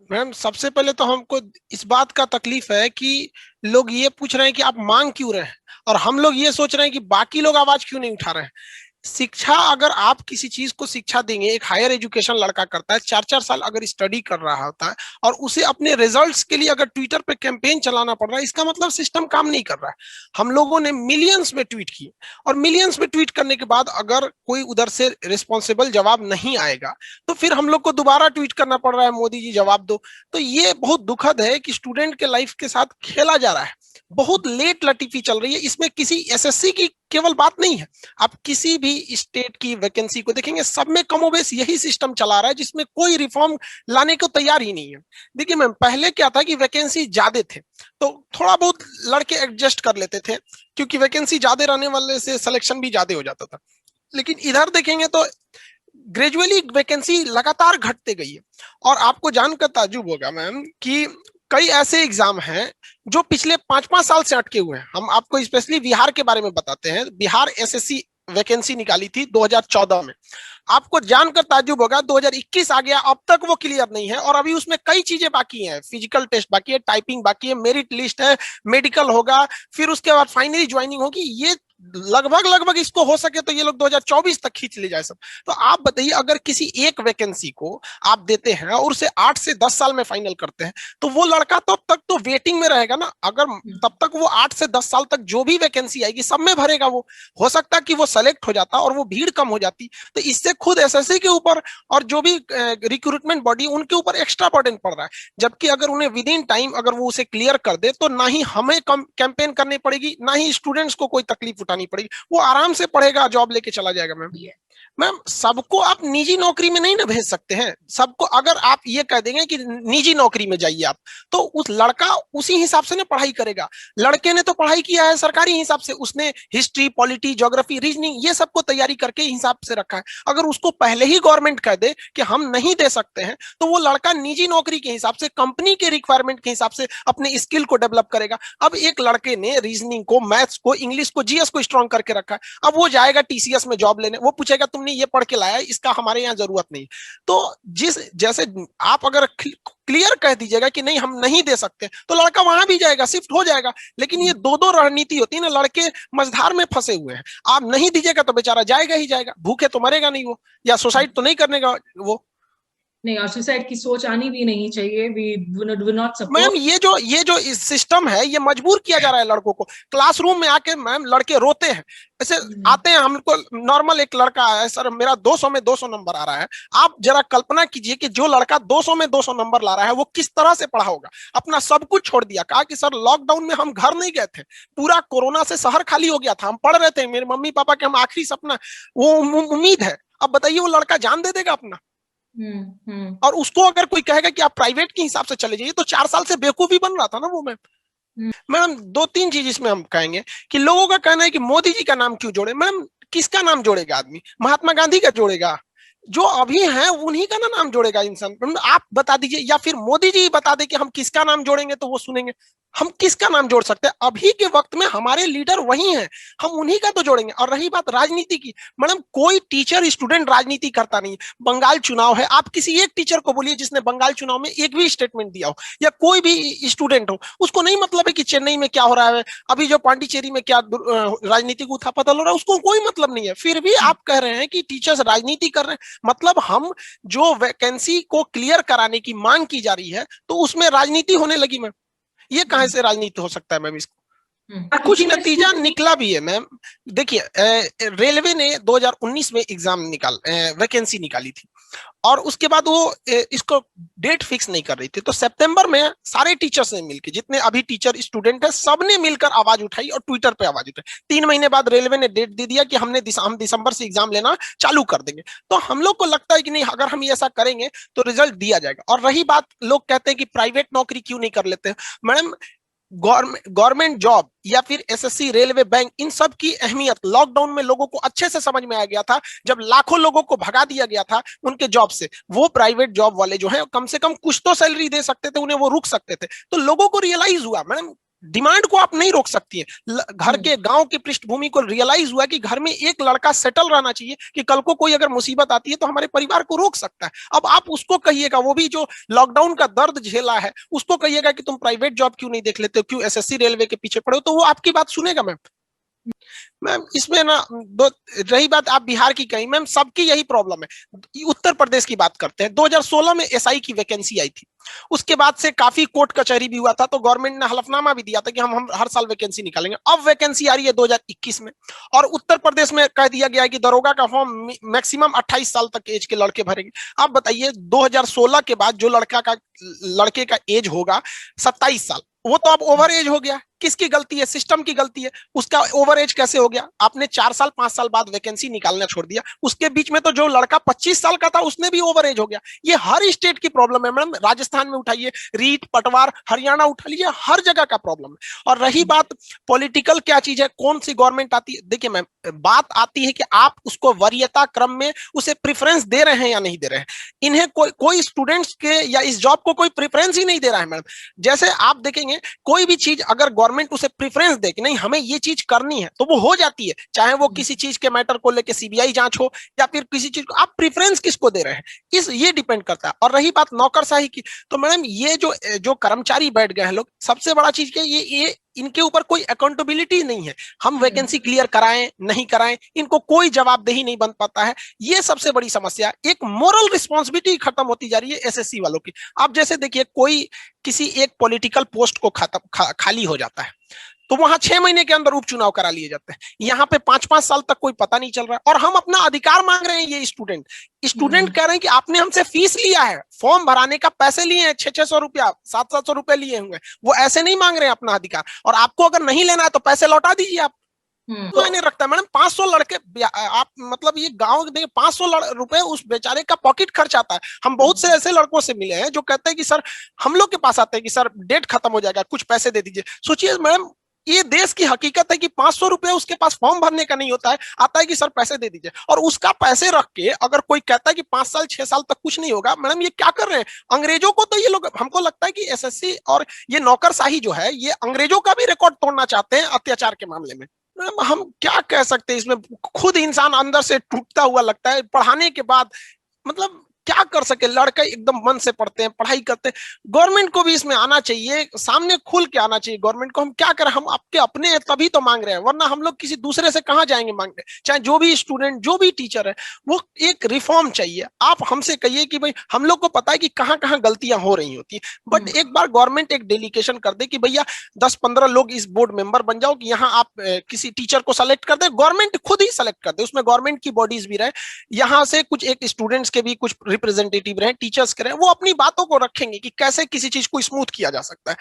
Ma'am सबसे पहले तो हमको इस बात का तकलीफ है कि लोग ये पूछ रहे हैं कि आप मांग क्यों रहे हैं, और हम लोग ये सोच रहे हैं कि बाकी लोग आवाज क्यों नहीं उठा रहे हैं। शिक्षा, अगर आप किसी चीज को शिक्षा देंगे, एक हायर एजुकेशन लड़का करता है, 4 4 साल अगर स्टडी कर रहा होता है, और उसे अपने रिजल्ट्स के लिए अगर ट्विटर पे कैंपेन चलाना पड़ रहा है, इसका मतलब सिस्टम काम नहीं कर रहा है। हम लोगों ने मिलियंस में ट्वीट किए, और मिलियंस में ट्वीट करने के बाद अगर कोई उधर से रिस्पॉन्सिबल जवाब नहीं आएगा, तो फिर हम लोग को दोबारा ट्वीट करना पड़ रहा है, मोदी जी जवाब दो। तो ये बहुत दुखद है कि स्टूडेंट के लाइफ के साथ खेला जा रहा है। बहुत लेट लटीफी चल रही है, इसमें किसी एसएससी की केवल बात नहीं है। आप किसी भी स्टेट की वैकेंसी को देखेंगे, सब में कमोबेश यही सिस्टम चला रहा है, जिसमें कोई रिफॉर्म लाने को तैयार ही नहीं है। देखिए मैम, पहले क्या था कि वैकेंसी ज्यादा थे तो थोड़ा बहुत लड़के एडजस्ट कर लेते थे, क्योंकि वैकेंसी ज्यादा रहने वाले से सिलेक्शन भी ज्यादा हो जाता था। लेकिन इधर देखेंगे तो ग्रेजुअली वैकेंसी लगातार घटते गई है। और आपको जानकर ताज्जुब होगा मैम कि कई ऐसे एग्जाम हैं जो पिछले 5 5 साल से अटके हुए हैं। हम आपको स्पेशली बिहार के बारे में बताते हैं। बिहार एसएससी वैकेंसी निकाली थी 2014 में। आपको जानकर ताज्जुब होगा 2021 आ गया, अब तक वो क्लियर नहीं है, और अभी उसमें कई चीजें बाकी हैं। फिजिकल टेस्ट बाकी है, टाइपिंग बाकी है, मेरिट लिस्ट है, मेडिकल होगा, फिर उसके बाद फाइनली ज्वाइनिंग होगी। ये लगभग लगभग इसको हो सके तो ये लोग 2024 तक खींच ले जाए सब। तो आप बताइए, अगर किसी एक वैकेंसी को आप देते हैं और उसे 8 से 10 साल में फाइनल करते हैं, तो वो लड़का तब तक तो वेटिंग में रहेगा ना। अगर तब तक वो 8 से 10 साल तक जो भी वैकेंसी आएगी सब में भरेगा। वो हो सकता है कि वो सेलेक्ट हो जाता और वो भीड़ कम हो जाती। तो इससे खुद एसएससी के ऊपर और जो भी रिक्रूटमेंट बॉडी उनके ऊपर एक्स्ट्रा बर्डन पड़ रहा है। जबकि अगर उन्हें विद इन टाइम अगर वो उसे क्लियर कर दे, तो ना ही हमें कैंपेन करनी पड़ेगी, ना ही स्टूडेंट्स को कोई तकलीफ उठानी पड़ेगी। वो आराम से पढ़ेगा, जॉब लेके चला जाएगा। मैम मैम सबको आप निजी नौकरी में नहीं ना भेज सकते हैं। सबको अगर आप ये कह देंगे कि निजी नौकरी में जाइए आप, तो उस लड़का उसी हिसाब से ना पढ़ाई करेगा। लड़के ने तो पढ़ाई किया है सरकारी हिसाब से, उसने हिस्ट्री, पॉलिटी, ज्योग्राफी, रीजनिंग ये सबको तैयारी करके हिसाब से रखा है। अगर उसको पहले ही गवर्नमेंट कह दे कि हम नहीं दे सकते हैं, तो वो लड़का निजी नौकरी के हिसाब से, कंपनी के रिक्वायरमेंट के हिसाब से अपने स्किल को डेवलप करेगा। अब एक लड़के ने रीजनिंग को, मैथ्स को, इंग्लिश को, जीएस को स्ट्रॉन्ग करके रखा है। अब वो जाएगा टीसीएस में जॉब लेने, वो पूछेगा तुमने ये पढ़ के लाया, इसका हमारे यहाँ जरूरत नहीं। तो जिस जैसे आप अगर क्लियर कह दीजिएगा कि नहीं हम नहीं दे सकते, तो लड़का वहां भी जाएगा, शिफ्ट हो जाएगा। लेकिन ये दो दो रणनीति होती है ना, लड़के मझधार में फंसे हुए हैं। आप नहीं दीजिएगा तो बेचारा जाएगा ही जाएगा, भूखे तो मरेगा नहीं वो, या सुसाइड तो नहीं करने का वो। नहीं, और सुसाइड की सोच आनी भी नहीं चाहिए। We do not ma'am support. ये जो इस सिस्टम है, ये मजबूर किया जा रहा है लड़कों को। क्लासरूम में आके मैम लड़के रोते हैं, ऐसे आते हैं हमको। नॉर्मल एक लड़का है, सर मेरा 200 में 200 नंबर आ रहा है। आप जरा कल्पना कीजिए कि जो लड़का 200 में 200 नंबर ला रहा है वो किस तरह से पढ़ा होगा। अपना सब कुछ छोड़ दिया, कहा कि सर लॉकडाउन में हम घर नहीं गए थे, पूरा कोरोना से शहर खाली हो गया था, हम पढ़ रहे थे, मेरे मम्मी पापा के हम आखिरी सपना वो उम्मीद है। अब बताइए वो लड़का जान दे देगा अपना? और उसको अगर कोई कहेगा कि आप प्राइवेट के हिसाब से चले जाइए, तो 4 साल से बेवकूफी बन रहा था ना वो। मैम 2 3 चीज इसमें हम कहेंगे कि लोगों का कहना है कि मोदी जी का नाम क्यों जोड़े। मैम किसका नाम जोड़ेगा आदमी? महात्मा गांधी का जोड़ेगा? जो अभी हैं उन्हीं का ना नाम जोड़ेगा इंसान। आप बता दीजिए, या फिर मोदी जी बता दे कि हम किसका नाम जोड़ेंगे तो वो सुनेंगे। हम किसका नाम जोड़ सकते हैं? अभी के वक्त में हमारे लीडर वही हैं, हम उन्हीं का तो जोड़ेंगे। और रही बात राजनीति की, मैडम कोई टीचर स्टूडेंट राजनीति करता नहीं। बंगाल चुनाव है, आप किसी एक टीचर को बोलिए जिसने बंगाल चुनाव में एक भी स्टेटमेंट दिया हो, या कोई भी स्टूडेंट हो, उसको नहीं मतलब है कि चेन्नई में क्या हो रहा है, अभी जो पांडिचेरी में क्या राजनीतिक उथापतल हो रहा है, उसको कोई मतलब नहीं है। फिर भी आप कह रहे हैं कि टीचर्स राजनीति कर रहे हैं। मतलब हम जो वैकेंसी को क्लियर कराने की मांग की जा रही है, तो उसमें राजनीति होने लगी। मैम ये कहां से राजनीति हो सकता है मैम? इसको कुछ नतीजा निकला भी है मैम। देखिए रेलवे ने 2019 में एग्जाम वैकेंसी निकाली थी, और उसके बाद वो इसको डेट फिक्स नहीं कर रही थी। तो सितंबर में सारे टीचर्स ने मिलकर, जितने अभी टीचर स्टूडेंट है, सबने मिलकर आवाज उठाई और ट्विटर पे आवाज उठाई। 3 महीने बाद रेलवे ने डेट दे दिया कि हम दिसंबर से एग्जाम लेना चालू कर देंगे। तो हम लोग को लगता है कि नहीं, अगर हम ऐसा करेंगे तो रिजल्ट दिया जाएगा। और रही बात, लोग कहते हैं कि प्राइवेट नौकरी क्यों नहीं कर लेते। मैडम गवर्नमेंट जॉब या फिर एसएससी, रेलवे, बैंक, इन सब की अहमियत लॉकडाउन में लोगों को अच्छे से समझ में आ गया था। जब लाखों लोगों को भगा दिया गया था उनके जॉब से, वो प्राइवेट जॉब वाले जो है कम से कम कुछ तो सैलरी दे सकते थे, उन्हें वो रुक सकते थे। तो लोगों को रियलाइज हुआ मैडम, डिमांड को आप नहीं रोक सकती है। घर के गांव की पृष्ठभूमि को रियलाइज हुआ कि घर में एक लड़का सेटल रहना चाहिए कि कल को कोई अगर मुसीबत आती है तो हमारे परिवार को रोक सकता है। अब आप उसको कहिएगा, वो भी जो लॉकडाउन का दर्द झेला है, उसको कहिएगा कि तुम प्राइवेट जॉब क्यों नहीं देख लेते हो, क्यों एसएससी रेलवे के पीछे पड़े हो, तो वो आपकी बात सुनेगा मैम। मैम इसमें ना दो, रही बात आप बिहार की कही, मैम सबकी यही प्रॉब्लम है। उत्तर प्रदेश की बात करते हैं, 2016 में एसआई की वैकेंसी आई थी, उसके बाद से काफी कोर्ट कचहरी भी हुआ था, तो गवर्नमेंट ने हलफनामा भी दिया था कि हम हर साल वैकेंसी निकालेंगे। अब वैकेंसी आ रही है 2021 में, और उत्तर प्रदेश में कह दिया गया है कि दरोगा का फॉर्म मैक्सिमम 28 साल तक एज के लड़के भरेंगे। आप बताइए 2016 के बाद जो लड़के का एज होगा 27 साल, वो तो अब ओवर एज हो गया। किसकी गलती है? सिस्टम की गलती है। उसका ओवर एज कैसे हो गया? आपने 4 साल 5 साल बाद वैकेंसी निकालना छोड़ दिया, उसके बीच में तो जो लड़का 25 साल का था उसने भी ओवर एज हो गया। ये हर स्टेट की प्रॉब्लम है मैडम, राजस्थान में उठाइए, रीट पटवार, हरियाणा उठा लीजिए, हर जगह का प्रॉब्लम है। और रही बात पॉलिटिकल क्या चीज है, कौन सी गवर्नमेंट आती है, देखिए मैम बात आती है कि आप उसको वरीयता क्रम में उसे प्रेफरेंस दे रहे हैं या नहीं दे रहे हैं। इन्हें कोई स्टूडेंट्स के या इस जॉब को कोई प्रेफरेंस ही नहीं दे रहा है मैडम। जैसे आप देखेंगे कोई भी चीज अगर गवर्नमेंट उसे प्रेफरेंस दे कि नहीं हमें ये चीज करनी है, तो वो हो जाती है, चाहे वो किसी चीज के मैटर को लेके सीबीआई जांच हो या फिर किसी चीज को। आप प्रेफरेंस किसको दे रहे हैं, ये डिपेंड करता है। और रही बात नौकरशाही की, तो मैडम ये जो कर्मचारी बैठ गए हैं लोग, सबसे बड़ा चीज क्या, ये इनके ऊपर कोई अकाउंटेबिलिटी नहीं है। हम वैकेंसी क्लियर कराएं नहीं कराएं, इनको कोई जवाबदेही नहीं बन पाता है। ये सबसे बड़ी समस्या, एक मोरल रिस्पॉन्सिबिलिटी खत्म होती जा रही है एसएससी वालों की। आप जैसे देखिए कोई किसी एक पॉलिटिकल पोस्ट को खाली हो जाता है, तो वहां 6 महीने के अंदर उपचुनाव करा लिए जाते हैं। यहाँ पे 5-5 साल तक कोई पता नहीं चल रहा है, और हम अपना अधिकार मांग रहे हैं। ये स्टूडेंट कह रहे हैं कि आपने हमसे फीस लिया है, फॉर्म भराने का पैसे लिए हैं, 600-600 रुपया, 700-700 रुपए लिए हुए, वो ऐसे नहीं मांग रहे हैं अपना अधिकार। और आपको अगर नहीं लेना है तो पैसे लौटा दीजिए आप। मैंने रखता है मैडम, 500 लड़के, आप मतलब ये गांव देखिए 500 रुपए उस बेचारे का पॉकेट खर्च आता है। हम बहुत से ऐसे लड़कों से मिले हैं जो कहते हैं कि सर, हम लोग के पास आते हैं कि सर डेट खत्म हो जाएगा, कुछ पैसे दे दीजिए। सोचिए मैडम, ये देश की हकीकत है कि 500 रुपए उसके पास फॉर्म भरने का नहीं होता है, आता है कि सर पैसे दे दीजिए। और उसका पैसे रख के अगर कोई कहता है कि 5 साल 6 साल तक कुछ नहीं होगा, मैडम ये क्या कर रहे हैं? अंग्रेजों को तो ये लोग, हमको लगता है कि एसएससी और ये नौकरशाही जो है, ये अंग्रेजों का भी रिकॉर्ड तोड़ना चाहते हैं अत्याचार के मामले में। मैम हम क्या कह सकते हैं इसमें, खुद इंसान अंदर से टूटता हुआ लगता है पढ़ाने के बाद। मतलब क्या कर सके, लड़के एकदम मन से पढ़ते हैं, पढ़ाई करते हैं। गवर्नमेंट को भी इसमें आना चाहिए, सामने खुल के आना चाहिए गवर्नमेंट को। हम क्या करें, हम आपके अपने हैं तभी तो मांग रहे हैं, वरना हम लोग किसी दूसरे से कहां जाएंगे मांगने। चाहे जो भी स्टूडेंट, जो भी टीचर है, वो एक रिफॉर्म चाहिए। आप हमसे कहिए कि भाई हम लोग को पता है कि कहां कहां गलतियां हो रही होती है, बट एक बार गवर्नमेंट एक डेलीगेशन कर दे कि भैया 10-15 लोग इस बोर्ड मेंबर बन जाओ, कि यहाँ आप किसी टीचर को सेलेक्ट कर दे, गवर्नमेंट खुद ही सेलेक्ट कर दे, उसमें गवर्नमेंट की बॉडीज भी रहे, यहाँ से कुछ एक स्टूडेंट्स के भी कुछ रिप्रेजेंटेटिव रहे, टीचर्स के रहे, वो अपनी बातों को रखेंगे कि कैसे किसी चीज को स्मूथ किया जा सकता है।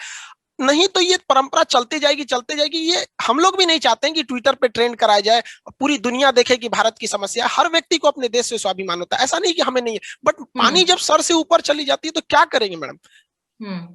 नहीं तो ये परंपरा चलती जाएगी। ये हम लोग भी नहीं चाहते हैं कि ट्विटर पे ट्रेंड कराया जाए, पूरी दुनिया देखे कि भारत की समस्या। हर व्यक्ति को अपने देश से स्वाभिमान होता है, ऐसा नहीं कि हमें नहीं है, बट पानी जब सर से ऊपर चली जाती है तो क्या करेंगे मैडम।